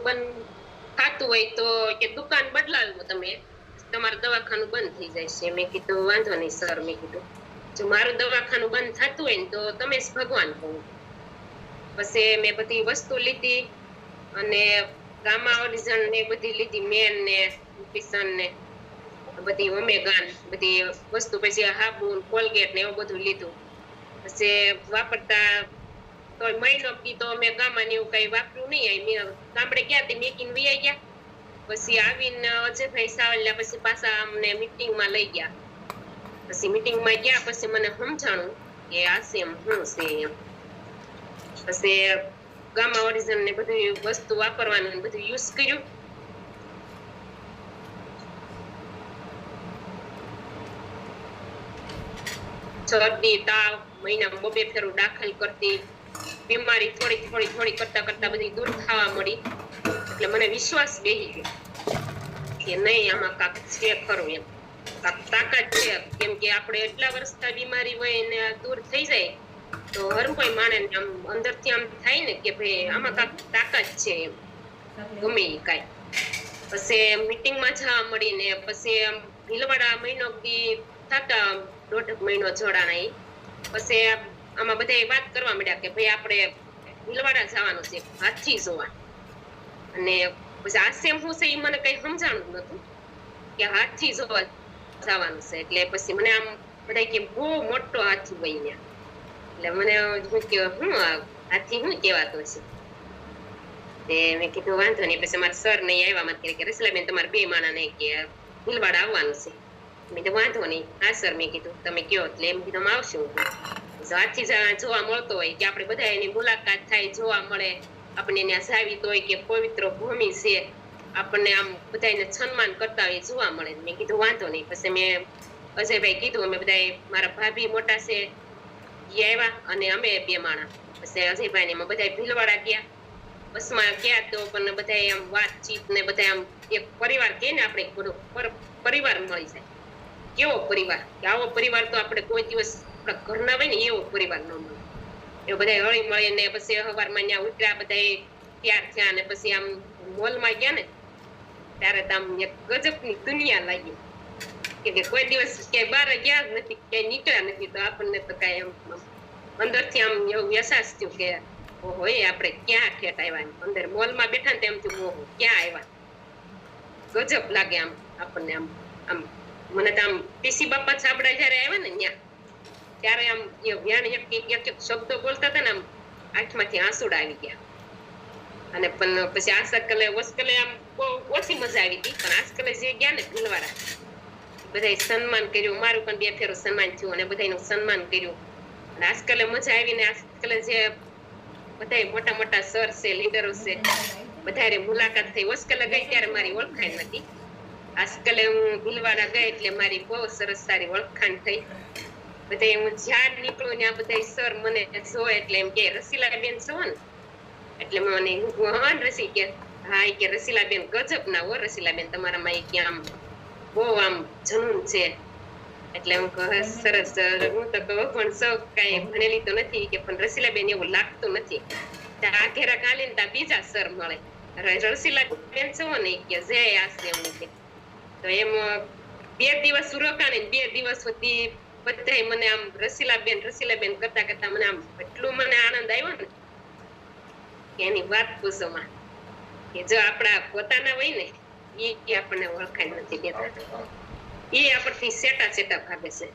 બંધ થતું હોય તો કે દુકાન બદલાવો તમે, તમારું દવાખાનું બંધ થઈ જાય છે. મેં કીધું વાંધો નહીં સર, મેં કીધું જો મારું દવાખાનું બંધ થતું હોય ને તો તમે જ ભગવાન કહો. પછી મેં બધી વસ્તુ લીધી અને ગામા ઓરિજન ને બધી લીધી, મેન ને કિશન ને બધી ઓમેગા બધી વસ્તુ, પછી હાબુ કોલગેટ ને એવું બધું લીધું. પછી વાપરતા તો મહિનો કીધો મેં ગામમાં ને એવું કઈ વાપર્યું નહીં. મેં ગામડે ગયા તે મેકીને વી ગયા. પછી આવીને અજયભાઈ સાવલિયા પછી પાછા અમને મીટિંગમાં લઈ ગયા. પછી મીટિંગમાં ગયા પછી મને સમજાણું કે આ સેમ શું છે એમ. પછી ગામા ઓરિજિન ને બધી વસ્તુ વાપરવાનું બધું યુઝ કર્યું. શરદી તાવ મહિનામાં 2 ફેરું દાખલ કરતી. બીમારી થોડી કરતા બધી દૂર થવા મળી. એટલે મને વિશ્વાસ બેસી ગયો કે નહીં આમાં કાંક છે ખરું એમ, કાંક તાકાત છે. કેમ કે આપણે એટલા વર્ષથી બીમારી હોય ને દૂર થઈ જાય તો હર કોઈ માણસ આમ અંદરથી આમ થાય ને કે ભાઈ આમાં કાંક તાકાત છે એમ, ગમે એ કાંઈ. પછી મીટિંગમાં જવા મળીને પછી આમ ભીલવાડા મહિનો દી થતા 1.5 મહિનો જોડાણા. પછી આમાં બધા વાત કરવા માંડ્યા કે ભાઈ આપણે ભીલવાડા જવાનું છે હાથી જોવા. અને પછી આ સેમ હું છે એ મને કઈ સમજાણું જ નતું કે હાથી જોવા જવાનું છે. એટલે પછી મને આમ બધા કે બહુ મોટો હાથી હોય ને, એટલે મને શું કે હું હાથી શું કહેવાતો છે. તે મેં કીધું વાંધો નહીં. પછી મારા સર નહીં આવ્યા, મને કે રસલાબેન તમારે 2 માણા નહીં કે ભીલવાડા આવવાનું છે. મેં કીધું વાંધો નહીં, હા સર મેં કીધું તમે કયો. એટલે એમ કીધું આવશું. હાથી જોવા મળતો હોય કે આપણે બધા એની મુલાકાત થાય, જોવા મળે, આપણને ત્યાં સાવિત હોય કે પવિત્ર ભૂમિ છે, આપણને આમ બધાને સન્માન કરતા હોય જોવા મળે. મેં કીધું વાંધો નહીં. પછી મેં અજયભાઈ કીધું અમે બધા મારા ભાભી મોટા છે એ આવ્યા અને અમે 2 માણા. પછી અજયભાઈ ને બધા ભીલવાડા ગયા. બસમાં ગયા તો પણ બધા આમ વાતચીત ને બધા આમ એક પરિવાર કે ને આપણે બધો પરિવાર મળી જાય. કેવો પરિવાર કે આવો પરિવાર તો આપણે કોઈ દિવસ આપણા ઘરના હોય ને એવો પરિવાર ન મળે. એ બધા હળી મળીને પછી સવારમાં ત્યાં ઉતર્યા, બધા તૈયાર થયા અને પછી આમ મોલમાં ગયા ને ત્યારે તો આમ એક ગજબની દુનિયા લાગી કે કોઈ દિવસ ક્યાંય બહાર ગયા જ નથી, ક્યાંય નીકળ્યા નથી. તો આપણને તો કાંઈ એમ અંદરથી આમ એવું અહેસાસ થયું કે ઓહો એ આપણે ક્યાં ઠેઠ આવ્યા. અંદર મોલમાં બેઠા ને તેમ થયું ઓહો ક્યાં આવ્યા. ગજબ લાગે આમ આપણને. આમ આમ મને તો આમ પીસી બાપા છાબડા જયારે આવ્યા ને ત્યાં ત્યારે આમ એક શબ્દો બોલતા હતા ને આમ આંખમાંથી આંસુડા આવી ગયા. અને પણ પછી આસકલે વસ્કલે આમ બહુ ઓછી મજા આવી હતી. પણ આજકલે જે ગયા ને ભીલવાડા બધાય સન્માન કર્યું, મારું પણ 2 ફેરો સન્માન થયું અને બધાયનું સન્માન કર્યું. અને આજકલે મજા આવી ને આજકલે જે બધાય મોટા મોટા સર છે, લીડરો છે, બધારે મુલાકાત થઈ. વસ્કલે ગઈ ત્યારે મારી ઓળખાણ નથી. આજકલે હું ભીલવાડા ગઈ એટલે મારી બહુ સરસ સારી ઓળખાણ થઈ. બધા હું જ્યાં નીકળું ત્યાં બધા સર મને જોવે એટલે એમ કે રસીલાબેન છો ને, એટલે મને હા રસી કે હા કે રસીલાબેન ગજબ ના હો રસીલાબેન, તમારામાં ક્યાં આમ બહુ આમ જનૂન છે. એટલે હું સરસ, હું તો કહું પણ સૌ કઈ ભણેલી તો નથી કે પણ રસીલાબેન એવું લાગતું નથી. આ ઘેરા કાલે ને ત્યાં બીજા સર મળે, રસીલાબેન છો ને કે જય આશે એમ કે. તો એમ 2 દિવસ રોકાણે 2 દિવસ સુધી બધા મને આમ રસીલાબેન કરતા મને આમ એટલું મને આનંદ આવ્યો ને કે એની વાત પૂછોમાં. કે જો આપણા પોતાના હોય ને એ આપણને ઓળખાણ નથી દેતા, એ આપણથી સેટા ભાગે છે.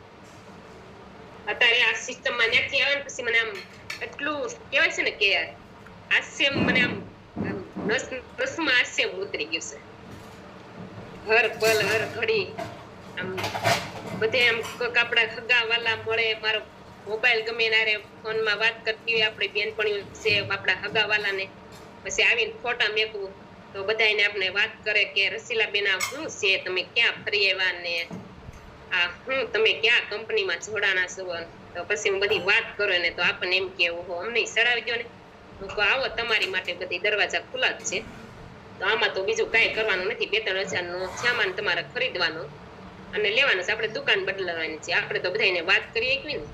અત્યારે આ સિસ્ટમમાં ત્યાંથી આવે ને પછી મને આમ એટલું કહેવાય છે ને કે હાસ્ય મને આમ નસમાં હાસ્ય ઉતરી ગયું છે. હર પલ હર ઘડી આમ બધે આમ આપણા ખગા વાલા મળે, મારો મોબાઈલ ગમે નારે ફોનમાં વાત કરતી હોય આપણે બેનપણીઓ છે આપણા હગા વાલાને, પછી આવીને ફોટા મેકવું તો બધાને આપણે વાત કરે કે રસીલાબેન આ શું છે, તમે ક્યાં ફરી આવ્યા ને આ હું તમે ક્યાં કંપનીમાં જોડાણા છો. તો પછી હું બધી વાત કરું ને તો આપણને એમ કે ઓહો અમને સડાવી દો ને. તો આવો તમારી માટે બધી દરવાજા ખુલ્લા જ છે. તો આમાં તો બીજું કાંઈ કરવાનું નથી. 2-3 હજારનો સામાન તમારે ખરીદવાનો અને લેવાનું છે. આપણે દુકાન બદલાવાની છે. આપણે તો બધાને વાત કરી એકવી ને.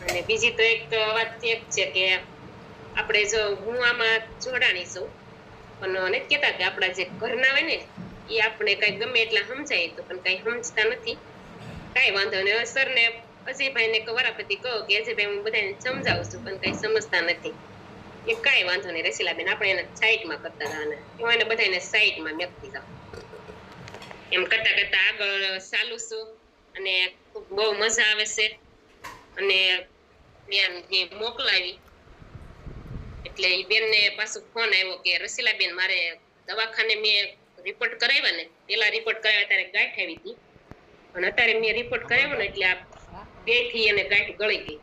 અને બીજી તો એક વાત એક છે કે આપણે જો હું આમાં જોડાણી છું પણ નથી કેતા કે આપણા જે ઘરના હોય ને એ આપણે કઈ ગમે એટલા સમજાય તો પણ કઈ સમજતા નથી. કઈ વાંધો નહીં, સર ને અજયભાઈ ને વરાપતિ કહો કે અજયભાઈ હું બધાને સમજાવું છું પણ કઈ સમજતા નથી. એ કઈ વાંધો નહીં રસીલાબેન, આપણે એને સાઈડમાં કરતા હતા અને એને બધાને સાઈડમાં મેકતી જાવ. એમ કરતા કરતા આગળ ચાલુ છું અને બહુ મજા આવે છે. અને મેં મોકલાવી એટલે એ બેન ને પાછું ફોન આવ્યો કે રસીલાબેન મારે દવાખાને મેં રિપોર્ટ કરાવ્યા ને, પેલા રિપોર્ટ કરાવ્યા ત્યારે ગાંઠ આવી હતી અને અત્યારે મેં રિપોર્ટ કરાવ્યો ને એટલે આ 2 થી એને ગાંઠ ગળી ગઈ.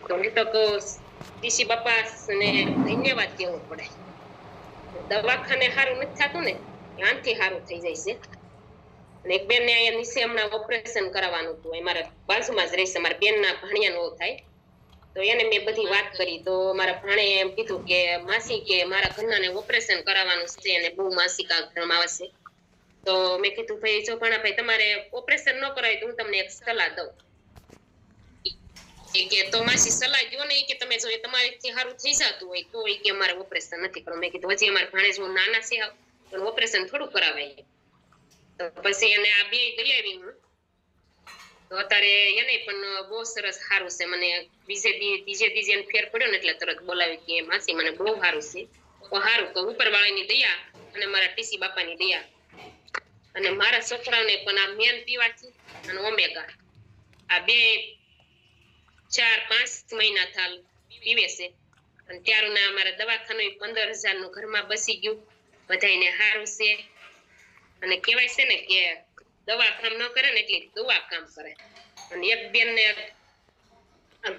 તો હું તો કહું ટીસી બાપા ને ધન્યવાદ કહેવો પડે. દવાખાને સારું નથી થતું ને આનથી સારું થઈ જાય છે. અને એક બેન ને અહીંયા નીચે હમણાં ઓપરેશન કરાવવાનું હતું, અમારા બાજુમાં જ રહેશે, મારા બેન ના ભાણિયાનું થાય. તો એને મેં બધી વાત કરી તો મારા ભાણે એમ કીધું કે માસી કે મારા ઘરનાને ઓપરેશન કરાવવાનું છે અને બહુ માસિકા ધર્મ આવે છે. તો મેં કીધું ભાઈ જો ભાણાભાઈ તમારે ઓપરેશન ન કરાય તો હું તમને એક સલાહ દઉં કે તો માસી સલાહ દો ને કે તમે જો તમારીથી સારું થઈ જતું હોય તો કે મારે ઓપરેશન નથી કરવું. મેં કીધું હજી અમારા ભાણે જો નાના છે પણ ઓપરેશન થોડું કરાવાય. તો પછી એને આ 2 ગઈ આવી હું તો અત્યારે એને પણ બહુ સરસ સારું છે. મને ત્રીજે દીજે ફેર પડ્યો ને એટલે તરત બોલાવી કે માસી મને બહુ સારું છે. તો સારું કહું ઉપરવાળાની દયા અને મારા ટીસી બાપાની દયા અને મારા છોકરાઓને પણ આ મેન પીવાથી અને ઓમેગા આ 2-4-5 મહિના થાલ પીવે છે. અને ત્યારનું અમારા દવાખાનું 15,000 નું ઘરમાં બસી ગયું, બધાને સારું છે. અને કહેવાય છે ને કે દવા કામ ન કરે ને એટલે દવા કામ કરે. અને એક બેન ને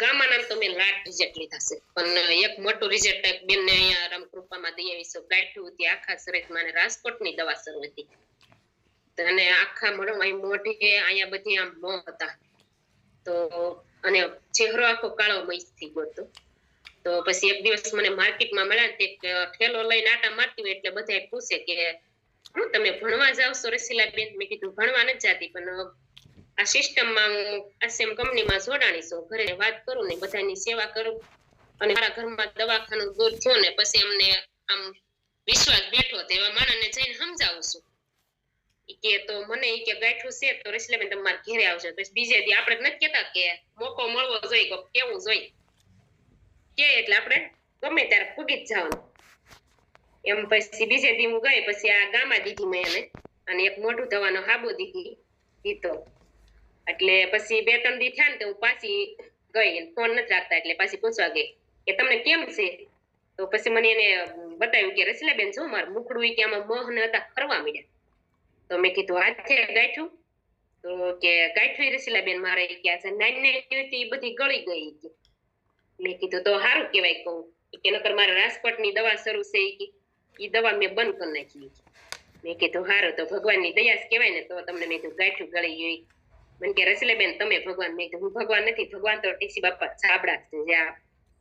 ગામમાં નામ તો મેં લાટ રિઝલ્ટ લીધા છે પણ એક મોટું રિઝલ્ટ એક બેન ને અહીંયા રામકૃપામાં દઈ આવી છે. ગાંઠ્યું હતી આખા શરીરમાં અને રાજકોટની દવા શરૂ હતી અને આખા મોઢે અહીંયા બધી આમ મોં હતા. તો અને ચહેરો આખો કાળો મય થઈ ગયો હતો. તો પછી એક દિવસ મને માર્કેટમાં મળ્યા તે ઠેલો લઈને આટા મારતી હોય એટલે બધા પૂછે કે હું તમે ભણવા જાવ છો રસીલાબેન? મેં કીધું ભણવા નથી જતી પણ આ સિસ્ટમમાં આસીએમ કંપનીમાં જોડાણી છું, ઘરે વાત કરું ને બધાની સેવા કરું અને મારા ઘરમાં દવાખાનું દૂર થયું ને પછી અમને આમ વિશ્વાસ બેઠો તો એવા માણસને જઈને સમજાવું છું કે તો મને કે ગાંઠું છે તો રસીલાબેન તમારે ઘેરે આવજો. પછી બીજે દી આપણે નથી કેતા કે મોકો મળવો જોઈએ કેવું જોઈએ કે એટલે આપણે ગમે ત્યારે ફૂગી જ જવાનું. એમ પછી બીજે દી હું ગઈ પછી આ ગામા દીધી મેં એને અને એક મોઢું ધોવાનો હાબુ દીધો. એટલે પછી 2-3 દી થયા ને તો હું પાછી ગઈ, ફોન નથી રાખતા એટલે પાછી પૂછવા ગઈ કે તમને કેમ છે? તો પછી મને એને બતાવ્યું કે રસીલાબેન જો મારું મુખડું કે આમાં મોહ ને હતા ફરવા મળ્યા. તો મેં કીધું હાથે ગાંઠ્યું? તો કે ગાંઠ્યું રસીલાબેન મારે કે આજે નાની બધી ગળી ગઈ. મેં કીધું તો સારું કહેવાય કહું કે નકર મારે રાજકોટની દવા શરૂ છે એ દવા મેં બંધ કરી નાખી. મેં કીધું સારું તો ભગવાનની દયા જ કહેવાય ને તો તમને મેં કીધું ગાંઠ્યું ગળી ગઈ. મને કે રસીલાબેન તમે ભગવાન? મેં કીધું હું ભગવાન નથી, ભગવાન તો ટીસી બાપા છાબડા છે જે આ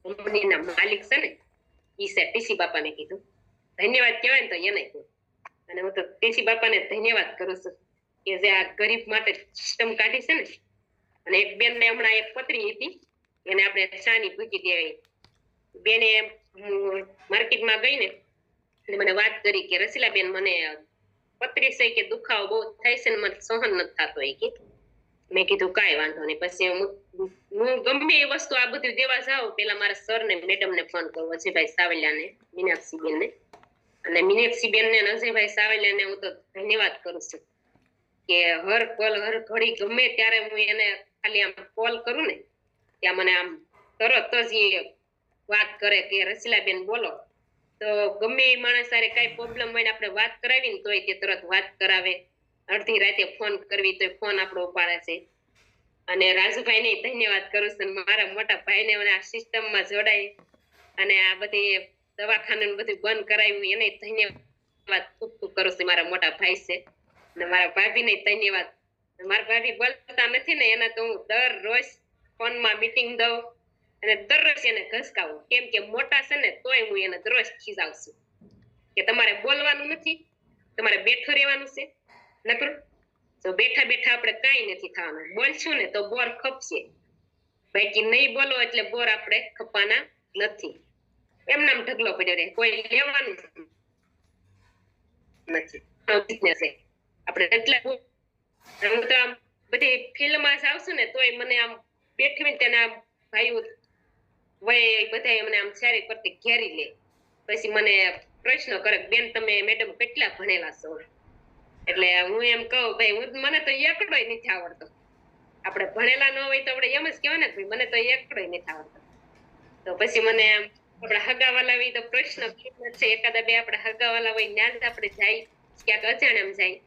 કંપનીના માલિક છે ને ઈ છે ટીસી બાપા. મેં કીધું ધન્યવાદ કહેવાય ને તો એને કહું અને હું તો ટીસી બાપાને ધન્યવાદ કરું છું કે જે આ ગરીબ માટે સિસ્ટમ કાઢી છે ને. અને એક બેન ને હમણાં એક પત્રી હતી એને આપણે ચાની ભૂકી દેવાય. બેને માર્કેટમાં ગઈ ને એટલે મને વાત કરી કે રસીલાબેન મને પત્રી છે કે દુખાવો બહુ થાય છે ને મને સહન નથી થતો એ કે. મેં કીધું કાંઈ વાંધો નહીં. પછી હું ગમે એ વસ્તુ આ બધું દેવા જાઉં પેલા મારા સર ને મેડમ ને ફોન કરું, અજયભાઈ સાવલિયા ને મીનાક્ષીબેન ને. અને મીનાક્ષીબેન ને અજયભાઈ સાવલિયા ને હું તો ધન્યવાદ કરું છું કે હર પલ હર ઘડી ગમે ત્યારે હું એને ખાલી આમ કોલ કરું ને ત્યાં મને આમ તરત જ એ વાત કરે કે રસીલાબેન બોલો. તો ગમે એ માણસ સારે કઈ પ્રોબ્લેમ હોય ને આપણે વાત કરાવી ને તોય તે તરત વાત કરાવે. અડધી રાતે ફોન કરવી તો ફોન આપણો ઉપાડે છે. અને રાજુભાઈ ને ધન્યવાદ કરું છું, મારા મોટા ભાઈ ને આ સિસ્ટમમાં જોડાય અને આ બધી દવાખાનું બધું બંધ કરાવ્યું એને ધન્યવાદ ખૂબ ખૂબ કરું છું. મારા મોટા ભાઈ છે અને મારા ભાભી ને ધન્યવાદ. મારા ભાભી બોલતા નથી ને એના તો હું દરરોજ ફોનમાં મીટિંગ દઉં અને દરરોજ એને ઘસકાવું કેમ કે મોટા છે ને તોય હું એને દરરોજ ખીજાવું છું કે તમારે બોલવાનું નથી, તમારે બેઠું રહેવાનું છે. નકર તો બેઠા બેઠા આપણે કાંઈ નથી થવાનું, બોલશું ને તો બોર ખપશે, બાકી નહીં બોલો એટલે બોર આપણે ખપવાના નથી. એમ નામ ઢગલો પડ્યો રહે, કોઈ લેવાનું નથી બિઝનેસ છે આપણે એટલા હું તો આમ બધી ફિલ્ડમાં જાવશું ને તોય મને આમ બેઠી તેના ભાઈઓ વય બધા મને આમ સારી કરતી ઘેરી લે પછી મને પ્રશ્ન કરે બેન તમે મેડમ કેટલા ભણેલા છો એટલે હું એમ કહું ભાઈ મને તો એકડોય નથી આવડતો આપણે ભણેલા ન હોય તો આપણે એમ જ કહેવાય ને ભાઈ મને તો એકડોય નથી આવડતો તો પછી મને આપણા હગાવાલા હોય તો પ્રશ્ન છે એકાદા બે આપણા હગાવાલા હોય ત્યાં જ આપણે જાય ક્યાંક અજાણ્યામ જાય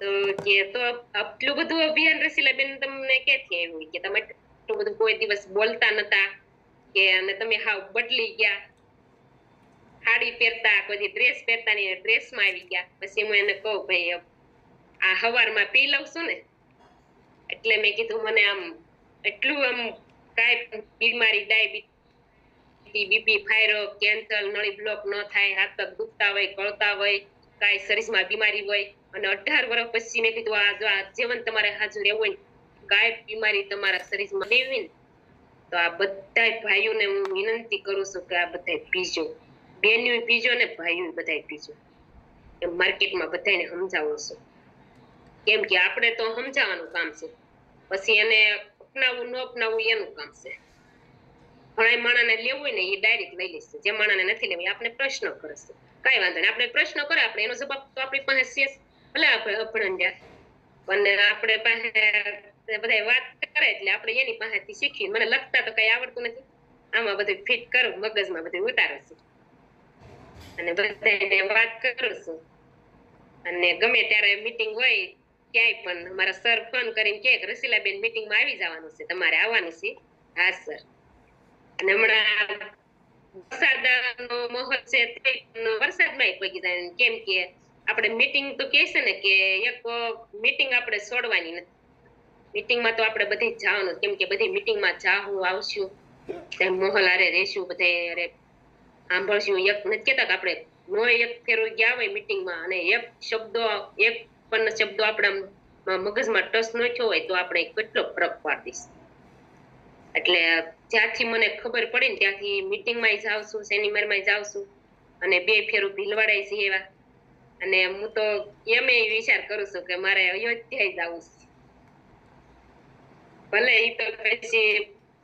તો કે તો આટલું બધું અભિયાન રસીલાબેન તમને ક્યાંથી આવ્યું કે તમે આટલું બધું કોઈ દિવસ બોલતા નતા કે અને તમે હાવ બદલી ગયા સાડી પહેરતા કોઈ ડ્રેસ પહેરતા ની ડ્રેસમાં આવી ગયા પછી હું એને કહું ભાઈ આ હવારમાં પી લઉં છું ને એટલે મેં કીધું મને આમ એટલું આમ કાંઈ બીમારી ડાયાબિટીસ બીપી ફાયરો કેન્સર નળી બ્લોક ન થાય હાથ પગ દુખતા હોય કળતા હોય કાંઈ શરીરમાં બીમારી હોય અને 18 વર્ષ પછી મેં કીધું આ જીવન તમારે હાજર રહેવું હોય કાંઈ બીમારી તમારા શરીરમાં લેવી ને તો આ બધા ભાઈઓને હું વિનંતી કરું છું કે આ બધા પીજો બેન્યું પીજો ને ભાઈઓ બધા પીજો એમ માર્કેટમાં બધાને સમજાવું છું કેમ કે આપણે તો સમજાવવાનું કામ છે પછી એને અપનાવવું ન અપનાવવું એનું કામ છે ઘણા માણસને લેવું હોય ને એ ડાયરેક્ટ લઈ લેશે જે માણસને નથી લેવું આપણે પ્રશ્ન કરશે કાંઈ વાંધો નહીં આપણે પ્રશ્ન કરે આપણે એનો જવાબ તો આપણી પાસે છે ભલે આપણે અભણ્યા પણ આપણે પાસે બધા વાત કરે એટલે આપણે એની પાસેથી શીખી મને લખતા તો કઈ આવડતું નથી આમાં બધું ફિટ કરું મગજમાં બધું ઉતારું છું અને બધાને વાત કરું છું અને ગમે ત્યારે મીટિંગ હોય ક્યાંય પણ અમારા સર ફોન કરીને કહે રસીલાબેન મીટિંગમાં આવી જવાનું છે તમારે આવવાનું છે હા સર અને હમણાં વરસાદનો માહોલ છે વરસાદમાં પગી જાય કેમ કે આપણે મીટિંગ તો કહે છે ને કે એક મીટિંગ આપણે છોડવાની નથી મીટિંગમાં તો આપણે બધી જવાનું કેમ કે બધી મીટિંગમાં જાવું આવશું માહોલ હારે રહેશું બધા અરે સાંભળશું એક નથી કહેતા કે આપણે નો એક ફેરો ગયા હોય મીટિંગમાં અને એક પણ શબ્દો આપણા મગજમાં ટચ ન થયો હોય તો આપણે કેટલો ફરક પાડીશ એટલે જ્યાંથી મને ખબર પડે ને ત્યાંથી મીટિંગમાં જાઉં છું સેમિનારમાં જાઉં છું અને 2 ફેરું ભીલવાડાય છે એવા અને હું તો એમ વિચાર કરું છું કે મારે અયોધ્યા જવું છે ભલે એ તો પછી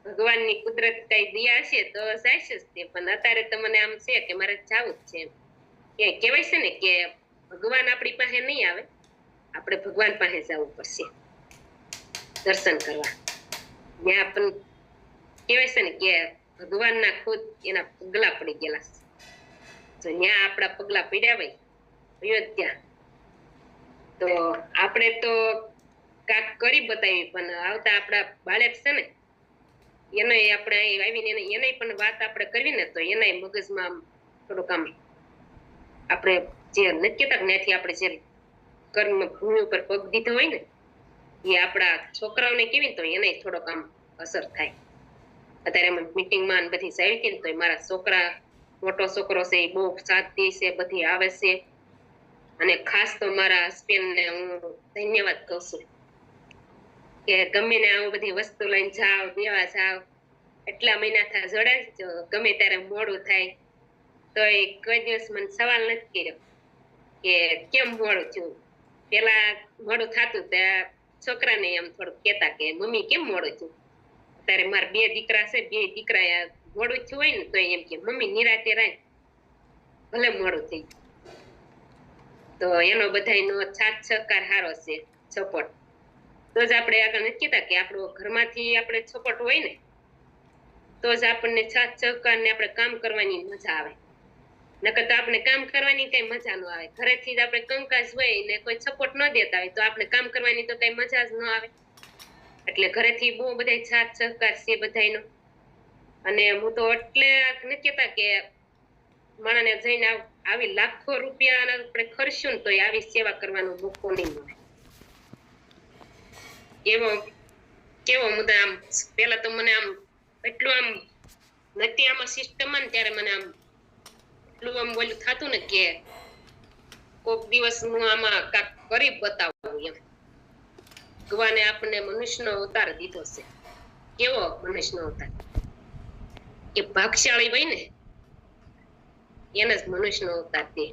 ભગવાનની કુદરત કઈ દયા છે તો જાય છે તે પણ અત્યારે તો મને આમ છે કે મારે જવું જ છે કે કહેવાય છે ને કે ભગવાન આપણી પાસે નહીં આવે આપણે ભગવાન પાસે જવું પડશે દર્શન કરવા ત્યાં પણ કહેવાય છે ને કે ભગવાનના ખુદ એના પગલા પડી ગયેલા છે તો ત્યાં આપણા પગલા પડ્યા હોય અયોધ્યા તો આપણે તો કાક કરી બતાવી પણ આવતા આપણા બાળક છે ને એને આપણે આવીને એને પણ વાત આપણે કરવી ને તો એના મગજમાં થોડુંક આમ આપણે જે નથી કહેતા ત્યાંથી આપણે જે કર્મ ભૂમિ ઉપર પગ દીધો હોય ને એ આપણા છોકરાઓને કેવી તો એને થોડોક આમ અસર થાય અત્યારે અમે મીટિંગમાં બધી જાય કે તો મારા છોકરા મોટો છોકરો છે એ બહુ સાથ દે છે બધી આવે છે અને ખાસ તો મારા હસબન્ડને હું ધન્યવાદ કહું છું કે ગમે ને આવું બધી વસ્તુ લઈને જાઓ દેવા જાઓ એટલા મહિના થયા જોડાય ગમે ત્યારે મોડું થાય તો એ કોઈ દિવસ મને સવાલ નથી કર્યો કે કેમ મોડું થયું પેલા મોડું થતું ત્યાં છોકરાને એમ થોડુંક કહેતા કે મમ્મી કેમ મોડું થયું ત્યારે મારા 2 દીકરા છે 2 દીકરા મોડું થયું હોય ને તો એમ કે મમ્મી નિરાતે રાખ ભલે મોડું થઈ તો એનો બધાનો સાથ સહકાર સારો છે સપોર્ટ તો જ આપણે આગળ નથી કહેતા કે આપણો ઘરમાંથી આપણે સપોર્ટ હોય ને તો જ આપણને સાથ સહકાર ને આપણે કામ કરવાની મજા આવે નકર તો આપણે કામ કરવાની કઈ મજા ન આવે ઘરેથી જ આપણે કંકાસ હોય ને કોઈ સપોર્ટ ન દેતા હોય તો આપણે કામ કરવાની તો કઈ મજા જ ન આવે એટલે ઘરેથી બહુ બધા સાથ સહકાર છે બધાનો અને હું તો એટલે નથી કહેતા કે માણસને જઈને આવી લાખો રૂપિયા આપણે ખર્ચશું ને તો આવી સેવા કરવાનો મોકો નહીં મળે કેવો મુદ્દા આમ પેલા તો મને આમ એટલું આમ નથી આમાં સિસ્ટમ ને ત્યારે મને આમ એટલું આમ બોલું થતું ને કે કોક દિવસ હું આમાં કાંક કરી બતાવું એમ ભગવાને આપણને મનુષ્યનો અવતાર દીધો છે કેવો મનુષ્યનો અવતાર કે ભાગશાળી હોય ને એને જ મનુષ્યનો અવતાર દે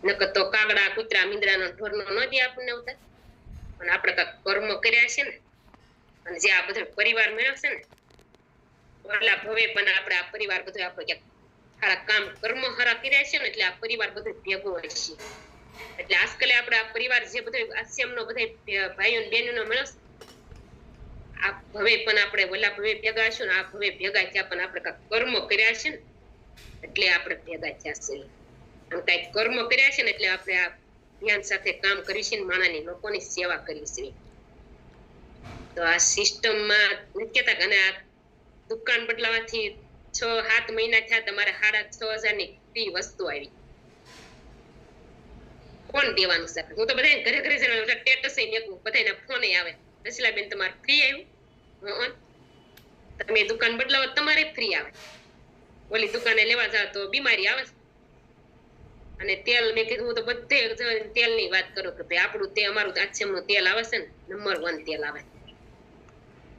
નકર તો કાગડા કૂતરા મીંદડાનો ઢોરનો ન દે આપણને ઉતાર. પણ આપણે કાંઈક કર્મ કર્યા છે ને, અને જે આ બધો પરિવાર મેળવશે ને, ઓલા ભવે પણ આપણે આ પરિવાર બધો આપણે ક્યાંક સારા કામ કર્મ સારા કર્યા છે ને, એટલે આ પરિવાર બધો ભેગો હોય છે. એટલે આજકાલે આપણે આ પરિવાર જે બધો આશ્રમનો બધા ભાઈઓ બહેનો મેળવશે, આ ભવે પણ આપણે ઓલા ભવે ભેગા હશું ને, આ ભવે ભેગા થયા પણ આપણે કાંઈક કર્મ કર્યા છે ને, એટલે આપણે ભેગા થયા છે. અને કાંઈક કર્મ કર્યા છે ને, એટલે આપણે આ ધ્યાન સાથે કામ કરીશું ને, માણાની લોકોની સેવા કરીશું. તો આ સિસ્ટમમાં નથી કહેતા, અને આ દુકાન બદલાવાથી 6-7 મહિના થયા, તમારે 6,500 ફ્રી વસ્તુ આવી. કોણ દેવાનું છે? હું તો બધા ઘરે ઘરે સ્ટેટસ બધાના ફોન આવે, રસીલાબેન તમારે ફ્રી આવ્યું. તમે દુકાન બદલાવો તમારે ફ્રી આવે. ઓલી દુકાને લેવા જાવ તો બીમારી આવે. અને તેલ મેં કીધું, હું તો બધે તેલની વાત કરું કે ભાઈ આપણું તે અમારું આશ્રમનું તેલ આવે છે ને, નંબર 1 તેલ આવે.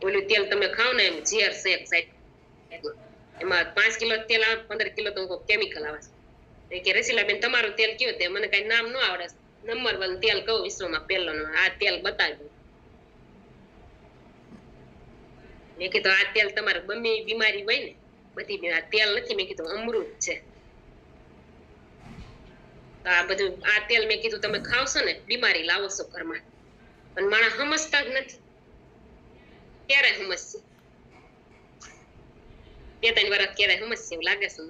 ઓલું તેલ તમે ખાવ ને, એમ ઝેર છે એક સાઈડ, એમાં 5 કિલો તેલ આવે, 15 કિલો તો કેમિકલ આવે છે. કે રસીલાબેન તમારું તેલ કયું? તે મને કઈ નામ ન આવડે, નંબર 1 તેલ કહું વિશ્વમાં પહેલો, આ તેલ બતાવ્યું. મેં કીધું આ તેલ તમારે ગમે બીમારી હોય ને, બધી આ તેલ નથી, મેં કીધું અમૃત છે. તો આ બધું આ તેલ મેં કીધું તમે ખાવશો ને, બીમારી લાવો છો ઘરમાં. પણ માણસ સમજતા જ નથી. ક્યારે સમજશે? 2-3 વર્ષ ક્યારે સમજશે એવું લાગે છે.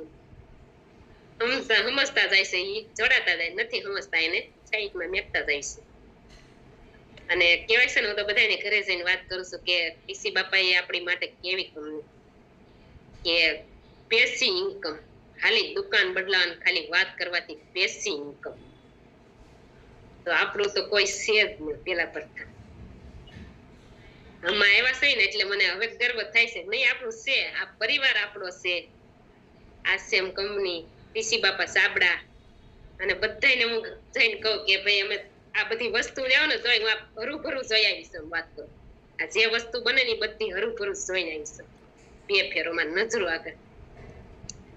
સમજતા જાય છે, એ જોડાતા જાય, નથી સમજતા, એને સાઈડમાં મેકતા જાય છે. અને કહેવાય છે ને, હું તો બધાને ઘરે જઈને વાત કરું છું કે પીસી બાપાએ આપણી માટે કેવી કંપની, કે પેસી ઇન્કમ, ખાલી દુકાન બદલાવાની ખાલી વાત કરવાથી પેસી ઇન્કમ. તો આપણું તો કોઈ છે જ નહીં પેલા કરતા. આમાં આવ્યા છે ને, એટલે મને હવે ગર્વ થાય છે. નહીં, આપણું છે, આ પરિવાર આપણો છે. આ સેમ કંપની, પીસી બાપા સાબડા, અને બધાને હું જઈને કહું કે ભાઈ અમે આ બધી વસ્તુ લેવો ને, તો હું આ હરું જોઈ આવીશ. વાત કરું, આ જે વસ્તુ બને ને બધી હરું જોઈને આવીશ. 2 ફેરોમાં નજરો આગળ.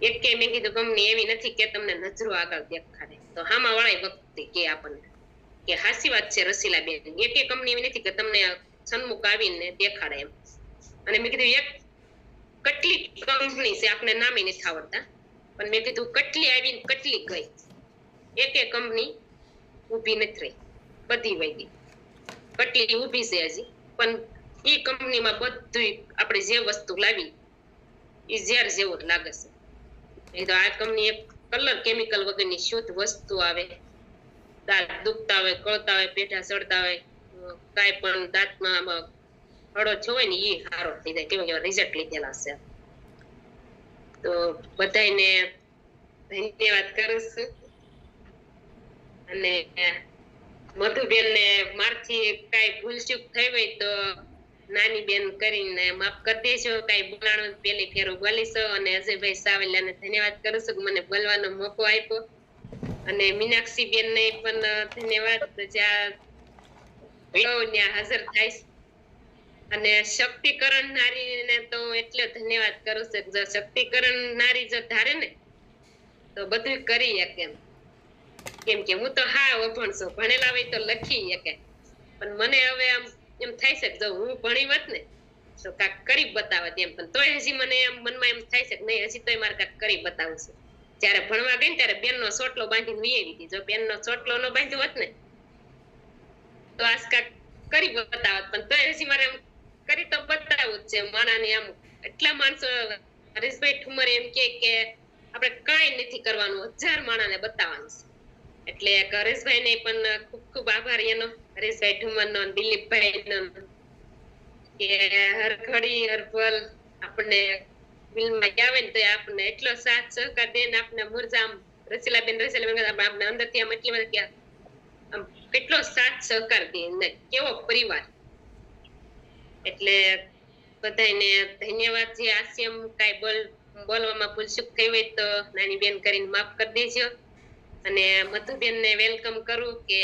એક મેં કીધું કંપની એવી નથી કે તમને નજરો આગળ દેખાડે. તો હામા વાળા વખતે કે આપણને કે હાસી વાત છે રસીલાબેન, એક કંપની એવી નથી કે તમને સન્મુખ આવીને દેખાડે એમ. અને મેં કીધું એક કેટલી કંપની છે, આપણે નામે નથી આવડતા, પણ મેં કીધું કેટલી આવીને કેટલી ગઈ. એક કંપની ઊભી નથી રહી, બધી વહી ગઈ. કેટલી ઊભી છે હજી, પણ એ કંપનીમાં બધું આપણે જે વસ્તુ લાવી એ ઝેર જેવું જ લાગે છે. એ તો આ કંપની એક કલર કેમિકલ વગરની શુદ્ધ વસ્તુ આવે. દાંત દુખતા હોય, કળતા હોય, પેઢા સડતા હોય, કાંઈ પણ દાંતમાં હળો હોય ને એ સારો થઈ જાય, કેવા કેવા રિઝલ્ટ લીધેલા છે. તો બધાને ધન્યવાદ કરું છું. અને મધુબેન ને મારથી કઈ ભૂલચૂક થઈ હોય તો નાની બેન કરીને માફ કરી દેજો. કઈ બોલાણું પેલી ફેરું બોલીશો. અને અજયભાઈ સાવલિયાને ધન્યવાદ કરું છું કે મને બોલવાનો મોકો આપ્યો. અને મીનાક્ષી બેન ને પણ ધન્યવાદ, જ્યાં હાજર થાય. અને શક્તિકરણ નારીને તો એટલે ધન્યવાદ કરું છું. જો શક્તિકરણ નારી જો ધારે ને તો બધું કરી શકે. કેમ કે હું તો હા અભણ છું, ભણેલા હોય તો લખી શકે, પણ મને હવે આમ એમ થાય છે કે જો હું ભણી હોત ને તો કાંઈક કરી બતાવત એમ. પણ તોય હજી મને એમ મનમાં એમ થાય છે કે નહીં, હજી તોય મારે કાંઈક કરી બતાવું છું. જયારે ભણવા ગઈ ને ત્યારે બેનનો ચોટલો બાંધીને વી આવી હતી. જો બેનનો ચોટલો ન બાંધ્યો હોત ને તો આજ કાંઈક કરી બતાવત. પણ તોય હજી મારે એમ કરી તો બતાવું જ છે. માણાને આમ એટલા માણસો, હરેશભાઈ ઠુમર એમ કે આપણે કાંઈ નથી કરવાનું, 1000 માણાને બતાવવાનું છે. એટલે હરેશભાઈ ને પણ ખૂબ ખૂબ આભાર એનો, હરેશભાઈ ઠુમર નો, દિલીપભાઈ નો, કે હર ઘડી હર પલ આપણને બિલમાં આવે ને તો આપણને એટલો સાથ સહકાર દે ને, આપણે મુરજામ રસીલાબેન આપણે અંદરથી આમ એટલી બધી આમ કેટલો સાથ સહકાર દે ને, કેવો પરિવાર. એટલે બધાને ધન્યવાદ. જે આશ્રમ કાંઈ બોલવામાં ભૂલચૂક થઈ હોય તો નાની બેન કરીને માફ કરી દેજો. અને મધુબેન ને વેલકમ કરું કે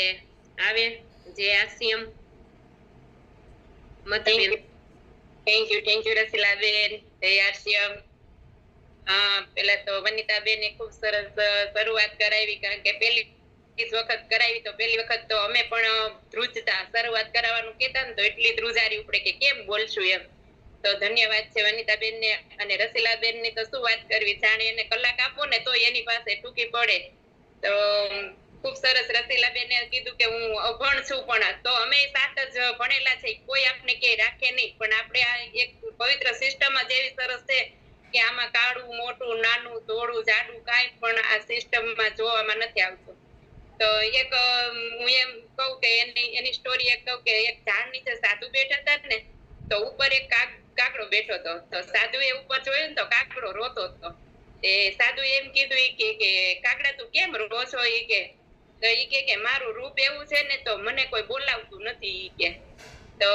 આવે જે આશ્રમ. મધુબેન થેન્ક યુ રસીલાબેન, જય આશ્રમ. પેલા તો વનિતાબેને ખૂબ સરસ શરૂઆત કરાવી, કારણ કે પેલી વખત કરાવી તો પહેલી વખત તો અમે પણ ધ્રુજતા, શરૂઆત કરાવવાનું કહેતા ને તો એટલી ધ્રુજારી ઉપડે કે કેમ બોલશું એમ. તો ધન્યવાદ છે વનિતાબેન ને અને રસીલાબેન ની તો શું વાત કરવી, જાણે એને કલાક આપો ને તો એની પાસે ટૂંકી પડે. તો ખૂબ સરસ રસીલાબેને કીધું કે હું અભણ છું, પણ તો અમે સાત જ ભણેલા છે, કોઈ આપને કે રાખે નહીં, પણ આપણે આ એક પવિત્ર સિસ્ટમ જ એવી સરસ છે કે આમાં કાળું મોટું નાનું ધોળું જાડું કાંઈ પણ આ સિસ્ટમમાં જોવામાં નથી આવતું. તો એક હું એમ કહું કે એની સ્ટોરી એક કહું કે એક ઝાડ નીચે સાધુ બેઠા હતા ને તો ઉપર એક કાગડો બેઠો હતો. તો સાધુએ ઉપર જોયું ને તો કાગડો રોતો હતો. એ સાધુ એમ કીધું કે કાગડા તું કેમ રો છો? ઈ તો ઈ કે મારું રૂપ એવું છે ને તો મને કોઈ બોલાવતું નથી ઈ કે. તો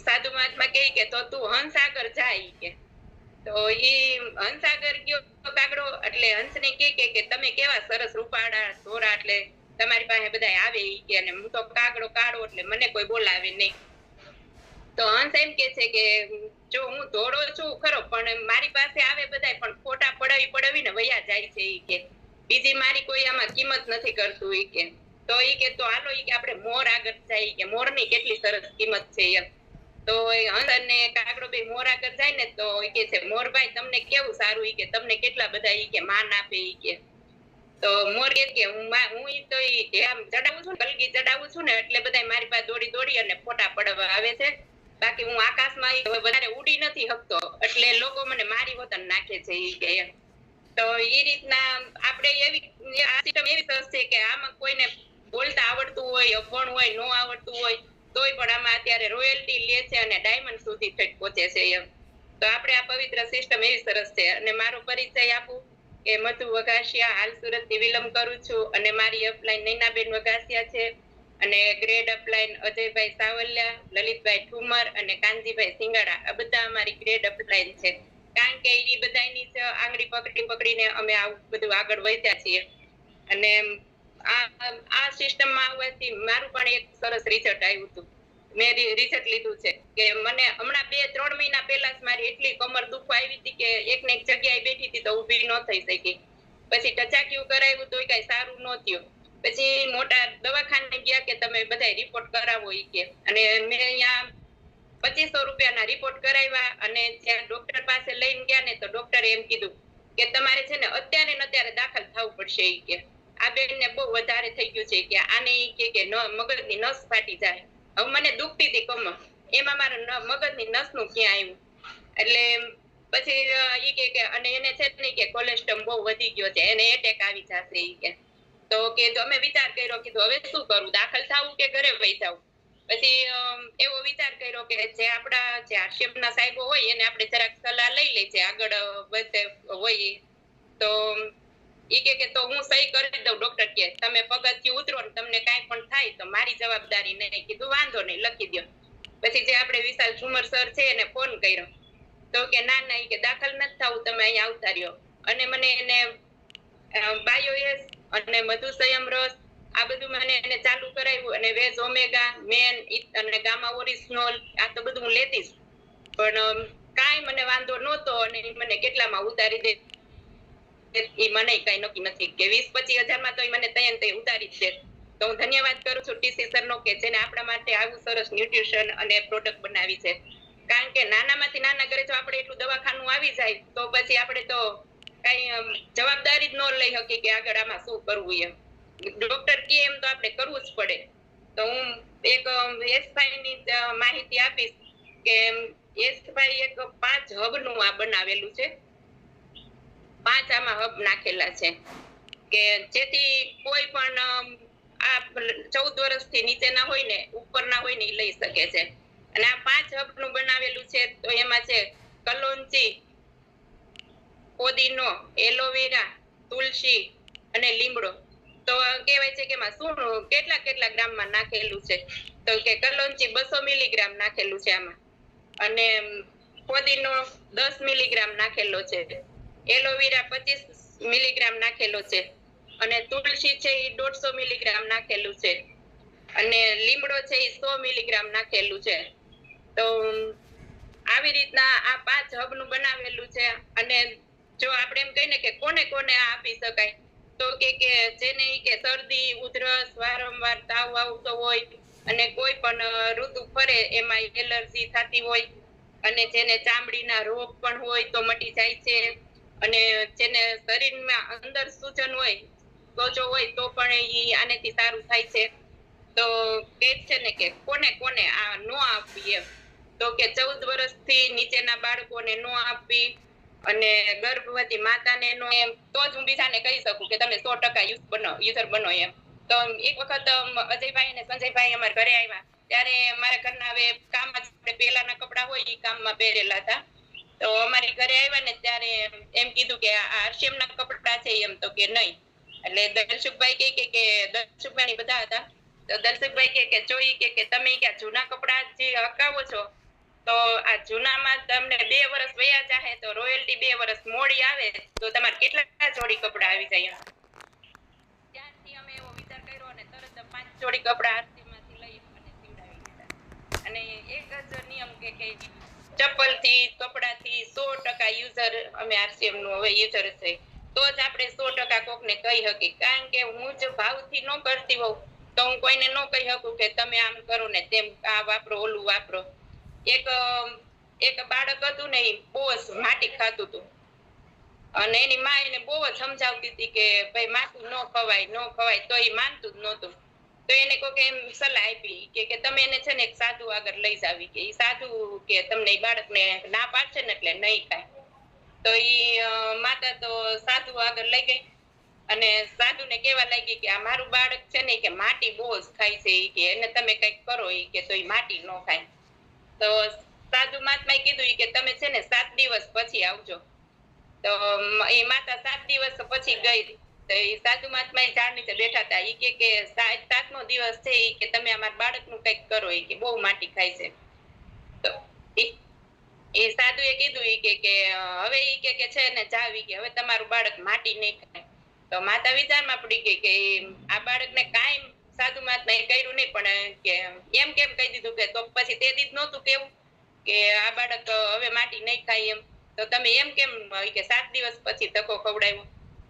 સાધુ મહાત્મા કહે કે તો તું હંસાગર જા ઈ કે. તો ઈ હંસાગર ગયો કાગડો, એટલે હંસને કે તમે કેવા સરસ રૂપાળા ધોરા, એટલે તમારી પાસે બધા આવે ઈ કે, અને હું તો કાગડો કાળો એટલે મને કોઈ બોલાવે નહીં. તો હંસ એમ કે છે કે જો હું ધોળો છું ખરો, પણ મારી પાસે આવે બધા પણ ફોટા પડાવીને વયા જાય છે ઈ કે. બીજી મારી કોઈ આમાં કિંમત નથી કરતું ઈ કે. તો ઈ કે તો હાલો ઈ કે આપણે મોર આગળ જાય કે મોરની કેટલી સરસ કિંમત છે એમ. તો હંસ અને કાગડો બે મોર આગળ જાય ને તો ઈ કે છે મોરભાઈ તમને કેવું સારું ઈ કે, તમને કેટલા બધા ઈ કે માન આપે ઈ કે. તો મોર કે હું ઈ તો ઈ આમ ચડાવું છું ને, કલગી ચડાવું છું ને એટલે બધા મારી પાસે દોડી અને ફોટા પડવા આવે છે. બાકી હું આકાશમાં વધારે ઉડી નથી શકતો, એટલે લોકો મને મારી વતન નાખે છે ઈ કે એમ. તો એ રીતના આપણે એવી આ સિસ્ટમ એવી સરસ છે કે આમાં કોઈને બોલતા આવડતું હોય, અભણ હોય, નો આવડતું હોય તોય પણ આમાં અત્યારે રોયલ્ટી લે છે અને ડાયમંડ સુધી પહોંચે છે એમ. તો આપણે આ પવિત્ર સિસ્ટમ એવી સરસ છે. અને મારો પરિચય આપું કે મધુ વઘાસિયા, હાલ સુરત થી વિલમ કરું છું, અને મારી અપલાઈન નૈનાબેન વઘાસિયા છે, અને ગ્રેડ અપલાઈન અજયભાઈ સાવલિયા, લલિતભાઈ ઠુમર અને કાનજીભાઈ સિંગાડા, આ બધા અમારી ગ્રેડ અપલાઈન છે. કારણ કે એ બધાની આંગળી પકડીને અમે આવું બધું આગળ વધ્યા છીએ. અને આ સિસ્ટમમાં આવવાથી મારું પણ એક સરસ રિઝલ્ટ આવ્યું હતું. મેં રિઝલ્ટ લીધું છે કે મને હમણાં 2-3 મહિના પહેલા જ મારી એટલી કમર દુખવા આવી હતી કે એક ને એક જગ્યાએ બેઠી હતી તો ઊભી ન થઈ શકી. પછી ટચાક્યું કરાવ્યું તો કઈ સારું ન થયું. પછી મોટા દવાખાને ગયા કે તમે બધા રિપોર્ટ કરાવો ઈ કે, અને મેં અહીંયા 2500 રૂપિયાના રિપોર્ટ કરાવ્યા. અને જ્યાં ડોક્ટર પાસે લઈને ગયા ને તો ડોક્ટરે એમ કીધું કે તમારે છે ને અત્યારે ને અત્યારે દાખલ થવું પડશે ઈ કે. આ બેનને બહુ વધારે થઈ ગયું છે કે આને ઈ કે મગજની નસ ફાટી જાય. હવે મને દુખતી હતી કમર, એમાં મારા મગજની નસનું ક્યાં આવ્યું. એટલે પછી ઈ કે અને એને છે ને કે કોલેસ્ટ્રોલ બહુ વધી ગયો છે, એને એટેક આવી જશે ઈ કે. તો કે અમે વિચાર કર્યો, કીધું હવે શું કરું, દાખલ થવું કે ઘરે વહી જાવું. પછી એવો વિચાર કર્યો કે જે આપણા જે આરસીએમના સાહેબો હોય એને આપણે જરાક સલાહ લઈ લઈએ આગળ વધે હોય. તો ઈ કે તો હું સહી કરી દઉં. ડોક્ટર કે તમે પગથિયું ઉતરો ને તમને કાંઈ પણ થાય તો મારી જવાબદારી નહીં. કીધું વાંધો નહીં, લખી દો. પછી જે આપણે વિશાલ ઠુમર સર છે એને ફોન કર્યો તો કે ના ઈ કે દાખલ નથી થવું, તમે અહીંયા આવતા રહ્યો. અને મને એને બાયોએસ અને મધુ સંયમ રસ આ બધું મને એને ચાલુ કરાવ્યું, અને વેજ ઓમેગા મેન અને ગામા ઓરિજિનલ આ તો બધું હું લેતી જ, પણ કાંઈ મને વાંધો નહોતો. અને મને કેટલામાં ઉતારી દે એ મને કઈ નક્કી નથી કે 20-25 હજારમાં તો મને તૈયાર ઉતારી જ દે. તો હું ધન્યવાદ કરું છું ટીસી સરનો કે જેને આપણા માટે આવું સરસ ન્યુટ્રિશન અને પ્રોડક્ટ બનાવી છે. કારણ કે નાનામાંથી નાના ઘરે જો આપણે એટલું દવાખાનું આવી જાય તો પછી આપણે તો કઈ જવાબદારી જ ન લઈ શકીએ કે આગળ આમાં શું કરવું એમ. ડોક્ટર કે એમ તો આપણે કરવું જ પડે. તો હું એક એસભાઈ ની માહિતી આપીશ કે એસભાઈ એક 5 હબનું આ બનાવેલું છે. 5 આમાં હબ નાખેલા છે કે જેથી કોઈ પણ આ 14 વર્ષથી નીચેના હોય ને ઉપરના હોય ને એ લઈ શકે છે. અને આ 5 હબનું બનાવેલું છે. તો એમાં છે કલોંજી, પુદીનો, એલોવેરા, તુલસી અને લીમડો. તો કહેવાય છે કે એમાં શું કેટલા ગ્રામમાં નાખેલું છે, તો કે કલોંજી 200 મિલીગ્રામ નાખેલું છે આમાં, અને પુદીનો 10 મિલીગ્રામ નાખેલો છે, એલોવેરા 25 મિલીગ્રામ નાખેલો છે, અને તુલસી છે એ 150 મિલીગ્રામ નાખેલું છે, અને લીમડો છે એ 100 મિલીગ્રામ નાખેલું છે. તો આવી રીતના આ 5 હબનું બનાવેલું છે. અને જો આપણે એમ કહીને કે કોને કોને આપી શકાય, તો કે જેને ઈ કે શરદી ઉધરસ વારંવાર તાવ આવતો હોય અને કોઈ પણ ઋતુ ફરે એમાં એલર્જી થતી હોય અને જેને ચામડીના રોગ પણ હોય તો મટી જાય છે અને જેને શરીરમાં અંદર સૂજન હોય સોજો હોય તો પણ ઈ આનેથી સારું થાય છે તો કે છે ને કે કોને કોને આ નો આપવી એમ તો કે 14 વર્ષથી નીચેના બાળકોને નો આપવી અને ગર્ભવતી માતાને નો એમ તો જ હું બીજાને કહી શકું કે તમે 100% યુઝર બનો એમ તો એક વખત અજયભાઈ અને સંજયભાઈ અમારા ઘરે આવ્યા ત્યારે મારા ઘરના હવે કામમાં આપણે પહેલાના કપડા હોય એ કામમાં પહેરેલા હતા તો અમારી ઘરે આવ્યા ને ત્યારે એમ કીધું કે આ હર્ષિમના કપડા છે એમ તો કે નહીં એટલે દર્શકભાઈ કે દર્શકભાઈ બધા હતા તો દર્શકભાઈ કે જોઈ કે તમે ક્યાં જૂના કપડા જે હકાવો છો તો આ જૂનામાં તમને 2 વર્ષ વયા જાહે તો રોયલ્ટી 2 વર્ષ મોડી આવે તો તમારે કેટલા જોડી કપડા આવી જાય ત્યારથી અમે એવો વિચાર કર્યો અને તરત 5 જોડી કપડા આરસીમાંથી લઈ અને સીવડાવી દીધા અને એક જ નિયમ કે ચપ્પલથી કપડાથી 100% યુઝર અમે આરસીએમ નું હવે યુઝર છે તો જ આપણે 100% કોકને કહી શકી કારણ કે હું જ ભાવથી ન કરતી હોઉં તો હું કોઈને ન કહી શકું કે તમે આમ કરો ને તેમ આ વાપરો ઓલું વાપરો એક બાળક હતું ને બહુ જ માટી ખાતું હતું અને એની માં એને બહુ જ સમજાવતી હતી કે ભાઈ માથું ન ખવાય તો એ માનતું જ નહોતું તો એને કોકે એમ સલાહ આપી કે તમે એને છે ને એક સાધુ આગળ લઈ જાવી કે ઈ સાધુ કે તમને ઈ બાળકને ના પાડશે ને એટલે નહીં ખાય તો ઈ માતા તો સાધુ આગળ લઈ ગઈ અને સાધુને કહેવા લાગી કે આ મારું બાળક છે ને કે માટી બહુ જ ખાય છે ઈ કે એને તમે કંઈક કરો ઈ કે તો ઈ માટી ન ખાય તો સાધુ મહાત્માએ કીધું કે તમે છે ને 7 દિવસ પછી આવજો તો એ માતા 7 દિવસ પછી ગઈ તો એ સાધુ મહાત્મા ઝાડ નીચે બેઠા હતા ઈ કે 7મો દિવસ છે ઈ કે તમે અમારા બાળકનું કંઈક કરો ઈ કે બહુ માટી ખાય છે તો એ સાધુએ કીધું ઈ કે હવે ઈ કે છે ને જાવી કે હવે તમારું બાળક માટી નહીં ખાય તો માતા વિચારમાં પડી ગઈ કે આ બાળકને કાંઈ સાધુ મહાત્માએ કર્યું નહીં પણ કે એમ કેમ કહી દીધું કે તો પછી તે દી નહોતું કેવું કે આ બાળક હવે માટી નહીં ખાય એમ તો તમે એમ કેમ કે 7 દિવસ પછી ધક્કો ખવડાવ્યો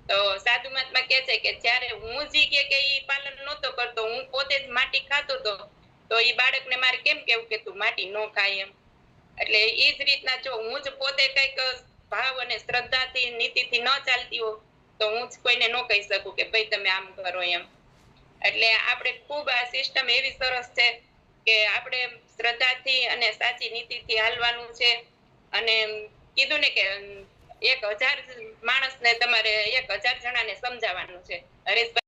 તો સાધુ મહાત્મા કહે છે કે જ્યારે હું જી કે ઈ પાલન નહોતો કરતો હું પોતે જ માટી ખાતો હતો તો ઈ બાળકને મારે કેમ કેવું કે તું માટી ન ખાય એમ એટલે ઈ જ રીતના જો હું જ પોતે કંઈક ભાવ અને શ્રદ્ધાથી નીતિથી ન ચાલતી હો તો હું જ કોઈને ન કહી શકું કે ભાઈ તમે આમ કરો એમ એટલે આપણે ખૂબ આ સિસ્ટમ એવી સરસ છે કે આપણે શ્રદ્ધાથી અને સાચી નીતિથી હાલવાનું છે અને કીધું ને કે 1000 માણસને તમારે 1000 જણાને સમજાવવાનું છે હરેશભાઈ